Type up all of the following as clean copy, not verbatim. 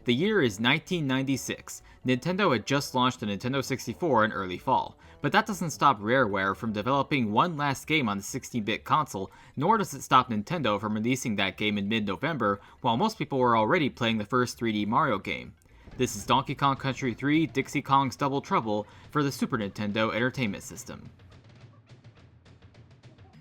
The year is 1996. Nintendo had just launched the Nintendo 64 in early fall, but that doesn't stop Rareware from developing one last game on the 16-bit console, nor does it stop Nintendo from releasing that game in mid-November, while most people were already playing the first 3D Mario game. This is Donkey Kong Country 3 Dixie Kong's Double Trouble for the Super Nintendo Entertainment System.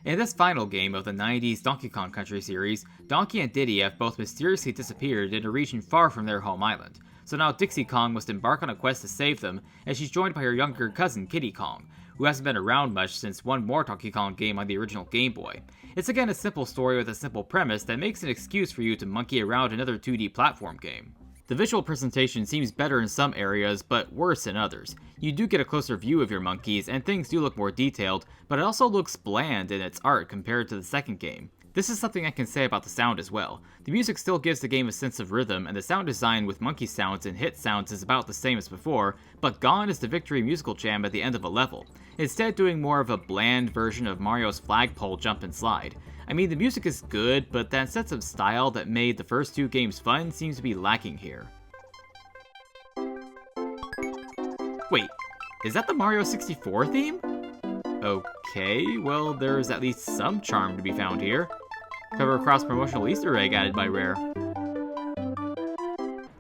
In this final game of the 90s Donkey Kong Country series, Donkey and Diddy have both mysteriously disappeared in a region far from their home island, so now Dixie Kong must embark on a quest to save them, as she's joined by her younger cousin Kiddy Kong, who hasn't been around much since one more Donkey Kong game on the original Game Boy. It's again a simple story with a simple premise that makes an excuse for you to monkey around another 2D platform game. The visual presentation seems better in some areas, but worse in others. You do get a closer view of your monkeys, and things do look more detailed, but it also looks bland in its art compared to the second game. This is something I can say about the sound as well. The music still gives the game a sense of rhythm, and the sound design with monkey sounds and hit sounds is about the same as before, but gone is the victory musical jam at the end of a level, instead doing more of a bland version of Mario's flagpole jump and slide. I mean, the music is good, but that sense of style that made the first two games fun seems to be lacking here. Wait, is that the Mario 64 theme? Okay, well, there's at least some charm to be found here. Cover cross-promotional Easter egg added by Rare.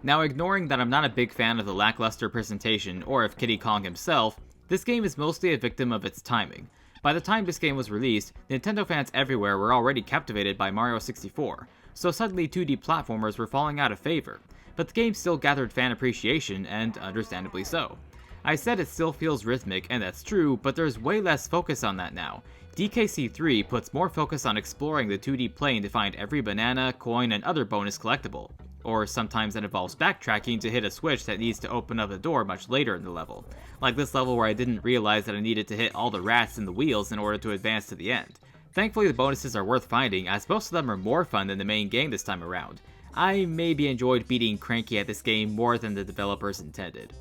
Now, ignoring that I'm not a big fan of the lackluster presentation or of Kiddy Kong himself, this game is mostly a victim of its timing. By the time this game was released, Nintendo fans everywhere were already captivated by Mario 64, so suddenly 2D platformers were falling out of favor, but the game still gathered fan appreciation, and understandably so. I said it still feels rhythmic, and that's true, but there's way less focus on that now. DKC3 puts more focus on exploring the 2D plane to find every banana, coin, and other bonus collectible. Or sometimes it involves backtracking to hit a switch that needs to open up a door much later in the level. Like this level where I didn't realize that I needed to hit all the rats in the wheels in order to advance to the end. Thankfully the bonuses are worth finding, as most of them are more fun than the main game this time around. I maybe enjoyed beating Cranky at this game more than the developers intended.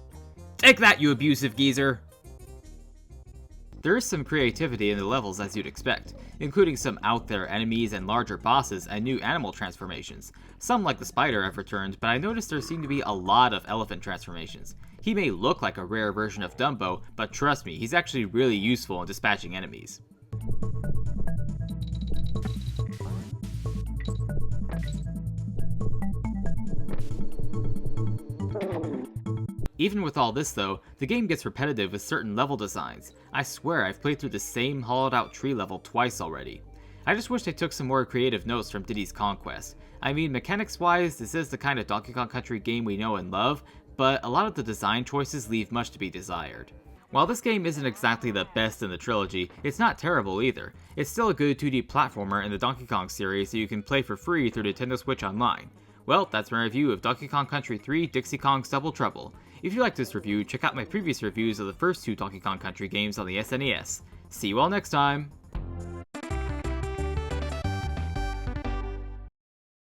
Take that, you abusive geezer! There is some creativity in the levels as you'd expect, including some out-there enemies and larger bosses and new animal transformations. Some like the spider have returned, but I noticed there seem to be a lot of elephant transformations. He may look like a rare version of Dumbo, but trust me, he's actually really useful in dispatching enemies. Even with all this though, the game gets repetitive with certain level designs. I swear I've played through the same hollowed out tree level twice already. I just wish they took some more creative notes from Diddy's Conquest. I mean, mechanics wise, this is the kind of Donkey Kong Country game we know and love, but a lot of the design choices leave much to be desired. While this game isn't exactly the best in the trilogy, it's not terrible either. It's still a good 2D platformer in the Donkey Kong series that you can play for free through Nintendo Switch Online. Well, that's my review of Donkey Kong Country 3 Dixie Kong's Double Trouble. If you liked this review, check out my previous reviews of the first two Donkey Kong Country games on the SNES. See you all next time!